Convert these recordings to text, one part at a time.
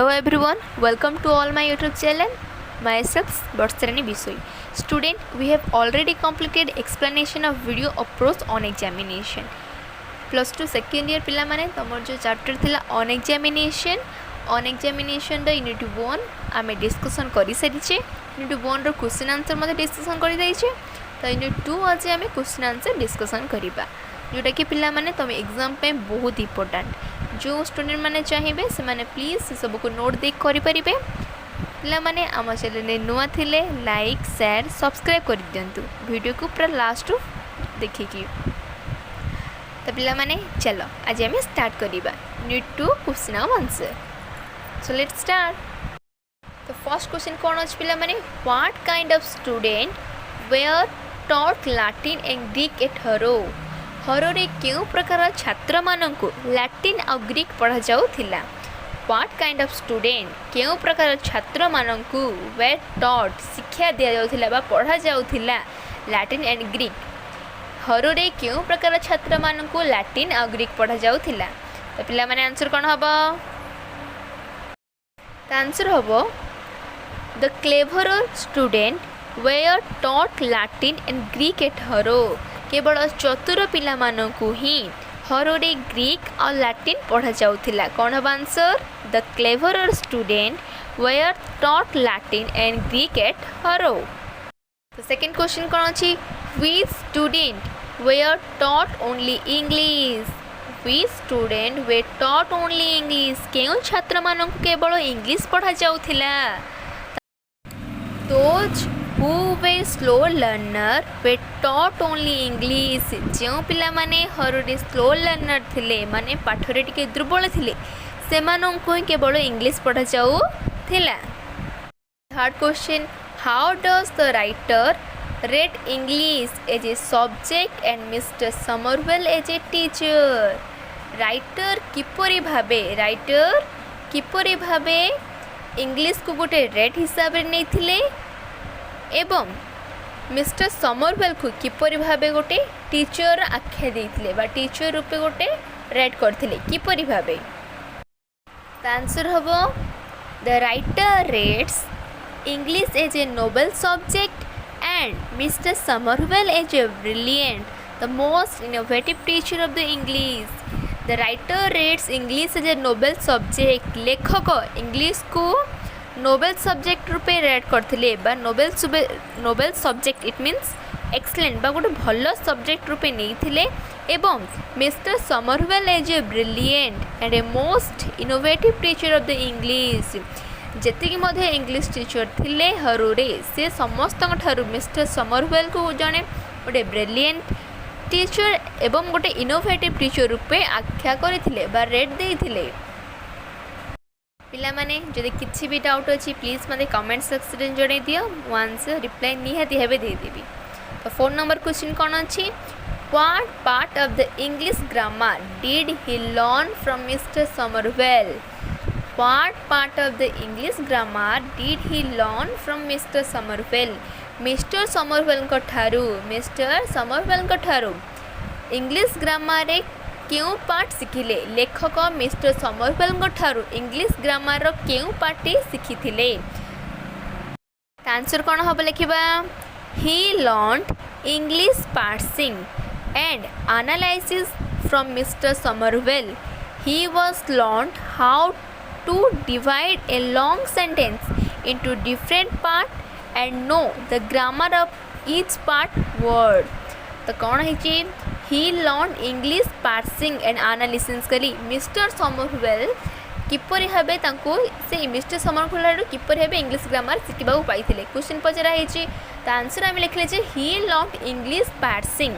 Hello everyone, welcome to all my YouTube channel. Myself Barsarani Bisoi. Student, we have already completed explanation of video approach on examination. Plus 2 second year पिला माने तमर जो chapter थिला on examination the unit 1 आमे discussion करि सारिछे. Unit 1 रो question answer मध्ये discussion करि दैछे. तो यूनिट 2 आज आमे क्वेश्चन आंसर डिस्कशन करिबा जोटा कि पिला माने तमे एग्जाम पे बहुत इंपोर्टेंट. जो स्टूडेंट माने चाहिए से माने प्लीज से सब को नोट देख करि परिबे. पिला माने आम चैनल ने नुआ थिले लाइक शेयर सब्सक्राइब कर दियंतु वीडियो को पूरा लास्ट देखिकी. तो पिला माने चलो आज आम स्टार्ट करिबा unit 2 question answer. So let's start. तो फर्स्ट क्वेश्चन कौन अछि पिला माने what kind of student were taught Latin and Greek at Harrow. हरोरे क्यों प्रकार छात्र मानक लैटिन और ग्रीक पढ़ा जाउथिला. व्हाट काइंड ऑफ स्टूडेंट क्यों प्रकार छात्र मानक वेयर टॉट शिक्षा दिया जाउथिला बा पढ़ा जाउथिला लैटिन एंड ग्रीक. हरोरे क्यों प्रकार छात्र मानक लैटिन और ग्रीक पढ़ा जाउथिला. तो पिला माने आंसर कोन हबो. द आंसर हबो the cleverer student were taught Latin and Greek at Harrow. केवल चतुर पिला मानकु ही हरोरे ग्रीक और लैटिन पढ़ा जाउथिला. कौन हम answer the cleverer student were taught Latin and Greek at Harrow. तो सेकंड क्वेश्चन कौन अछि which student were taught only English. Which student were taught only English. केउ छात्र मानकु केवल इंग्लिश पढ़ा जाउथिला. Those who were slow learner were taught only English. जो पिला माने हरोरे स्लो लर्नर थिले माने पाठरे टिके दुर्बल थिले से माननको केवल इंग्लिश पढ़ा जाऊ थिला. Third question how does the writer rate English as a subject and mister Somervell as a teacher. राइटर किपरि भाबे इंग्लिश को गोटे रेट हिसाब रे नै थिले एवं मिस्टर समरवेल को किपरि भाबे गोटे टीचर आख्या देइथिले बा टीचर रूपे गोटे रेट करथिले किपरि भाबे. द आंसर हबो the writer rates English as a noble subject and mister Somervell as a brilliant the most innovative teacher of the English. The writer rates English as a noble subject. लेखक English को noble subject रूपे rate करथिले बा noble subject it means excellent बा गोटे भल subject रूपे नहीं एवं Mister Somervell as a brilliant and a most innovative teacher of the English. जेतिकी मध्य इंग्लिश टीचर थिले हरोरे से समस्त ठारू मिस्टर समरवेल को जड़े गोटे ब्रिलियंट टीचर एवं गोटे इनोवेटिव टीचर रूपे आख्या करथिले बा रेट देइथिले. पिला माने जदि किछि भी डाउट अछि प्लीज मते कमेंट सेक्शन जणे दियो मु आंसर रिप्लाई निहाती हेबे दे देबी. तो 4 नंबर क्वेश्चन कोन अछि what part of the English grammar did he learn from Mr Somervell. What part of the English grammar did he learn from Mr Somervell. Mr Somervell को ठारू इंग्लिश ग्रामर रे क्यों part शिखिले. लेखक Mr Somervell ठारू English grammar क्यों part शिखिथिले. Answer कौन हम लिखा he learned English parsing and analysis from Mr Somervell. He was learned how to divide a long sentence into different part and know the grammar of each part word. तो कौन है he learn English parsing and analysis करी Mr Somervell किपरि भाबे तांको से Mr Somervell किपरि भाबे इंग्लिश ग्रामर शिखिबा पाइथिले. क्वेश्चन पचरा हेछि त आंसर आमे लिखले जे he learn English parsing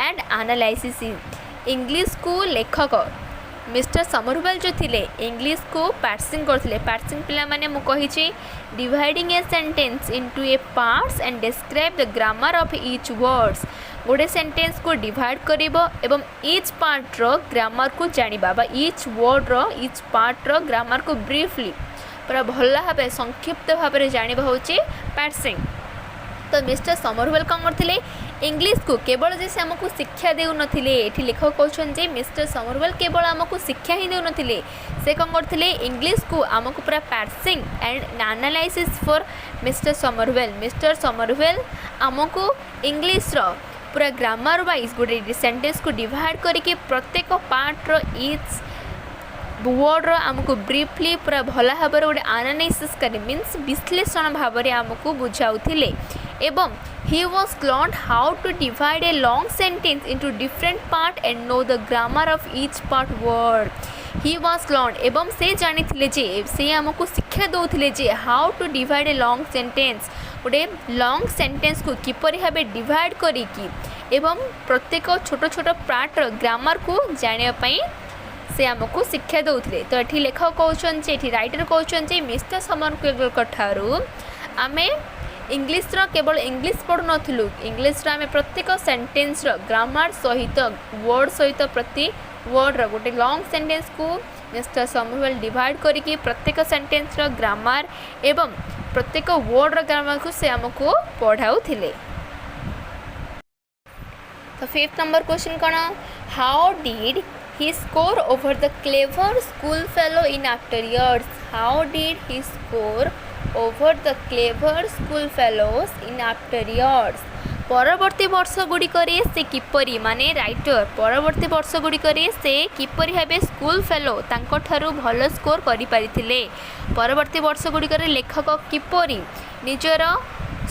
and analysis. English को लेखक मिस्टर समरवेल जो थिले इंग्लिश को पार्सिंग करथिले. पार्सिंग पिला माने मु कहिछि dividing a sentence into a parts and describe the grammar of each words. गोटे सेंटेंस को डिवाइड करिबो एवं ईच पार्ट रो ग्रामर को जानिबा बा ईच वर्ड रो ईच पार्ट रो ग्रामर को ब्रीफली पूरा भल भाबे संक्षिप्त भाबे जानिबा होछि पार्सिंग. तो मिस्टर समरवेल कौन करते इंग्लीश को केवल जे से आमको शिक्षा देउ नथिले एठी लेखक कहछन जे मिस्टर समरवेल केवल आमको शिक्षा ही देउ नथिले से कौन करते इंग्लीश को आमको पूरा parsing and analysis for mister Somerville आमको इंग्लीश रो पूरा ग्रामर वाइज गोटे सेंटेंस को डिवाइड करके प्रत्येक पार्ट रो ईच वर्ड रो आमको ब्रीफली पूरा भला भाव गोटे एनालिसिस करे मीन्स विश्लेषण भाव में आमको बुझाउथिले एवं he was learned how to divide a long sentence into different part and know the grammar of each part word. He was learned एवं से जानी थिले जे से हमको शिक्षा दौथिले जे how to divide a long sentence गोटे लॉन्ग सेंटेंस को किपरि भाबे divide करिकी एवं प्रत्येक छोट छोट पार्ट ग्रामर को जानिया पई से हमको शिक्षा दौथिले। तो एठी लेखक कहउछन जे एठी राइटर कहउछन जे मिस्टर समरवेल कठारु आमे इंग्लीश रो केवल इंग्लीश पढ़ु नथिलु इंग्लीश रो आमे प्रत्येक सेंटेंस रो ग्रामर सहित वर्ड सहित प्रति वर्ड रो गोटे लॉन्ग सेंटेंस को मिस्टर समरवेल डिवाइड करिके प्रत्येक सेंटेंस रो ग्रामर एवं प्रत्येक वर्ड रो ग्रामर को से हमको पढ़ाउथिले। तो fifth number question cone how did he score over the clever school fellow in after years? How did he score over the clever school fellows in after years? परवर्ती वर्ष गुड़िक से किपरि माने राइटर परवर्ती वर्ष गुड़िक से किपरि भाबे स्कूल फेलो तांको ठारू भल स्कोर करि पारिथिले परवर्ती वर्ष गुड़िक लेखक किपरि निजर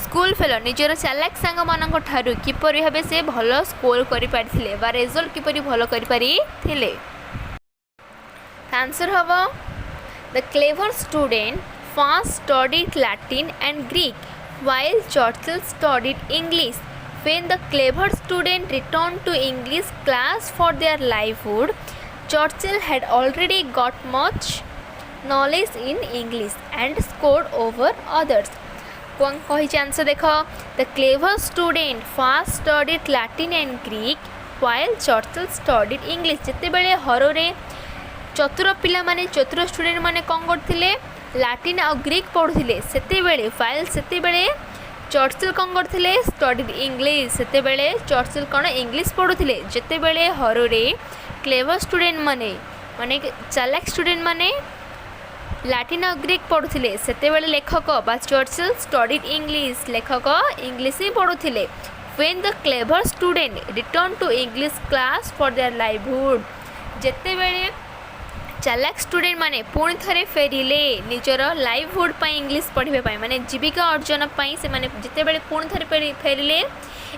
स्कूल फेलो निजर चालाक सांग मानक ठारू किपरि भाबे से भल स्कोर करि पारिथिले बा रिजल्ट किपरि भल करि पारिथिले। आंसर हबो the clever student first studied Latin and Greek while Churchill studied English. When the clever student returned to English class for their livelihood, Churchill had already got much knowledge in English and scored over others. कौन कही answer देख the clever student first studied Latin and Greek while Churchill studied English. जिते बेले हरोरे चतुर पिला माने चतुर student माने कौन करथिले लाटिन और ग्रीक पढ़ुले सेतेबेले फाइल सेतेबेले चर्चिल कौन करथिले स्टडीड इंग्लिश सेतेबेले चर्चिल कौन इंग्लिश पढ़ुले जेतेबेले हरोरे क्लेवर स्टूडेंट माने माने चालाक स्टूडेंट माने लाटिन और ग्रीक पढ़ुले सेतेबेले लेखक बा चर्चिल स्टडीड इंग्लिश लेखक इंग्लिश ही पढ़ुले। When the clever student return to English class for their livelihood जेतेबेले चालाक स्टूडेंट माने पुणी थे फेरिले निजर लाइवहुड इंग्लिश पढ़ाई माने जीविका अर्जन से माने जिते बेले पुणी थे फेरिले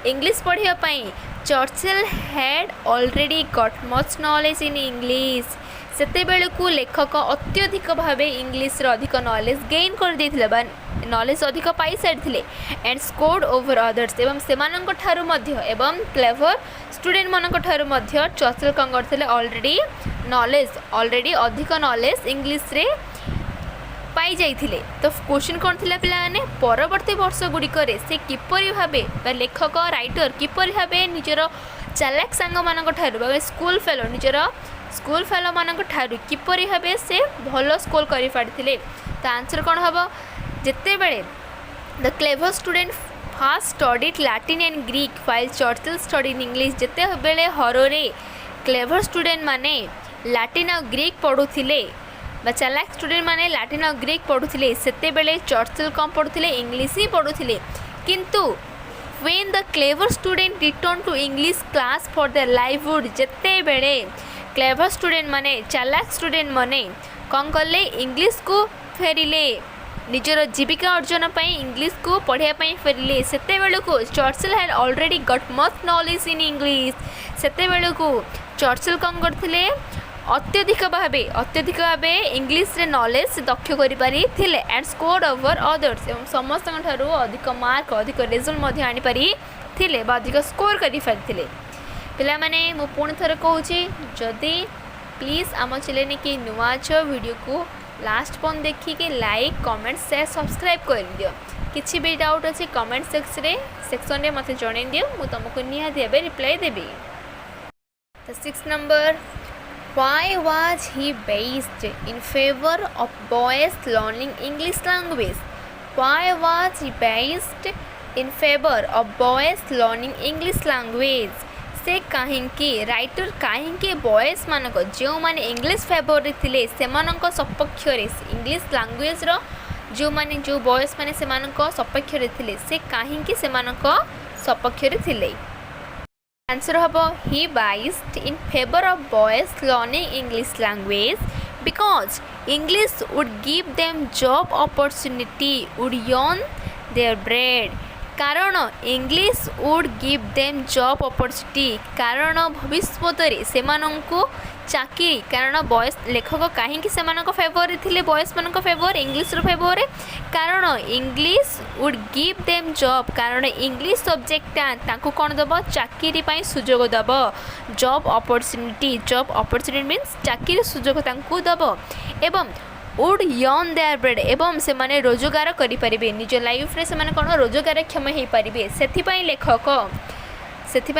इंग्लिश पढ़ाई Churchill had already got much knowledge in English सेते बेलू लेखक अत्यधिक भाव इंग्लिश अधिक नॉलेज गेन कर देथिले बा नॉलेज अधिक पाई सारी एंड स्कोर्ड ओवर अदर्स एवं सेमानंक ठारू मध्य एवं क्लेवर स्टूडेंट मानक ठारू मध्य चर्चिल कौन करथिले ऑलरेडी अधिक नॉलेज इंग्लिश रे पाई जाइथिले। तो क्वेश्चन कौन थिला पिला माने परवर्ती वर्ष गुड़िक से किपरि भाबे बा लेखक राइटर किपरि भाबे निजर चालाक सांग मानक ठारू बा स्कूल फेलो निजर स्कूल फेलो मानक ठारू किपरि भाबे से भलो स्कोर करि पारिथिले। तो आंसर कौन हबो जिते बेले the clever student first studied Latin and Greek while Churchill studied English जिते बेले हरोरे क्लेवर स्टूडेंट माने लैटिन और ग्रीक पढ़ुले बा चालाक स्टूडेंट माने लैटिन और ग्रीक पढ़ुले सेते बेले चर्चिल कौन पढ़ुले इंग्लिश ही पढ़ुले किंतु when the clever student return to English class for their livelihood जिते बेले क्लेवर स्टूडेंट माने चालाक स्टूडेंट माने कौन कले इंग्लिश को फेरिले निजर जीविका अर्जन इंग्लिश को पढ़ाई फेरिले सेते बेलू Churchill had already got much knowledge in English सेते बेलू चर्चिल कौन करथिले अत्यधिक भाव इंग्लिश रे नॉलेज दक्ष करि पारि थिले एंड स्कोर्ड ओवर अदर्स एवं समस्त ठारू अधिक मार्क अधिक रिजल्ट मध्य आनि पारि थिले बा अधिक स्कोर करि पारिथिले। पिला माने मु पुणी थरे कहूची जदि प्लीज आम चैनल के नुआ छ वीडियो को लास्ट पन देखिके लाइक कमेंट शेयर सब्सक्राइब कर दियो किसी भी डाउट अच्छे कमेंट सेक्शन रे मते जणे दियो मु तुमको निहाती भाबे रिप्लाई देबी। तो 6 number why was he based in favor of boys learning English language? Why was he based in favour of boys learning English language से कहीं राइटर कहीं बॉयज मानक जो मैंने इंग्लिश फेवर रे थिले सेमानक सपक्ष इंग्लिश लैंग्वेज रो जो माने जो बॉयज माने सेमानक सपक्ष रे थिले से कहीं सेमानक सपक्ष रे थिले आंसर हबो he biased in favour of boys learning English language because English would give them job opportunity would earn their bread कारण English would give them job opportunity कारण भविष्य से चाकरी कारण बॉयज लेखक कहीं फेवर थे बॉयज मान फेवर इंग्लिश फेवर कारण English would give them job कारण इंग्लिश सब्जेक्टा कौन दब चाकरी सुजोग दब जॉब अपॉर्चुनिटी मीन्स चाकरी सुजोग दब एवं वुड अर्न देयर ब्रेड एवं से माने रोजगार करें निज लाइफ रे से माने कौन रोजगार क्षम हो पारे से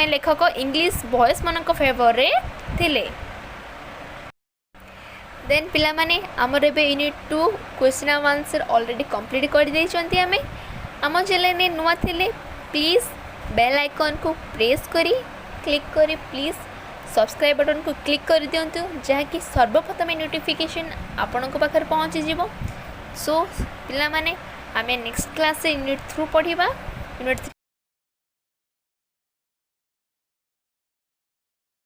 लेखक इंग्लिश बॉयज मान फेवर रे थिले देन पिला माने आमर एबे unit 2 question and answer already complete कर देइचंती हमें आम चैनल ने नुआ थिले प्लीज बेल आइकन को प्रेस करी क्लिक करी प्लीज सब्सक्राइब बटन को क्लिक कर दिंतु जहाँकि सर्वप्रथम नोटिफिकेशन आपण पाखे पहुँची जीवो सो पिला माने आमे नेक्स्ट क्लास यूनिट 3 पढ़िबा यूनिट